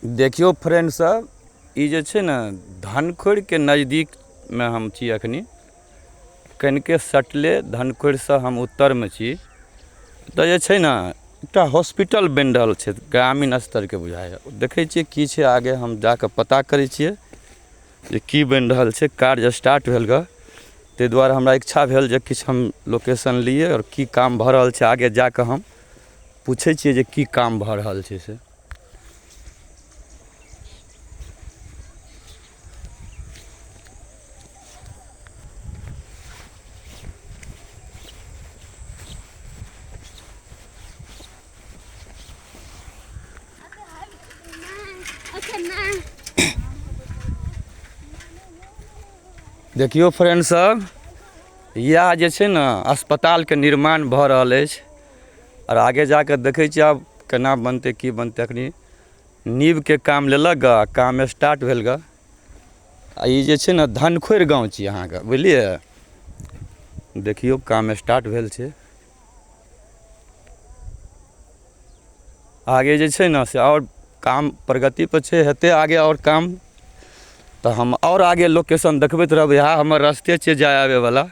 देखियो फ्रेंड सब, ई जे छै ने धनखोर के नज़दीक में हम छी अखनी। कनिके सटले धनखोर से हम उत्तर में छी। तो जे छै ना एकटा हॉस्पिटल बनि रहल छै ग्रामीण स्तर के बुझाय। देखै छियै की छै, आगे हम जाके पता करै छियै जे की बनि रहल छै। कार्य स्टार्ट भेल ग, ताहि दुआरे हमरा इच्छा भेल जे किछु हम लोकेशन लिए और की काम भऽ रहल छै आगे जाके हम पूछै छियै जे की काम भऽ रहल छै से। देखियो फ्रेंड सब, यह जे छै ना अस्पताल के निर्माण भऽ रहल अछि और आगे जाके देखै छियै आब केना बनतै की बनतै। अखनी नींव के काम लेलक ग, काम स्टार्ट भेल ग। आ ई जे छै ना धनखोर गाँव छी अहाँके, बुझलिए। देखियो काम स्टार्ट भेल छै। आगे जे छै ना से और काम प्रगति पर छै, हेतै आगे और काम। तो हम और आगे लोकेशन देखबैत रहबै। यहाँ हमर रास्ते छै जाय आबे वाला।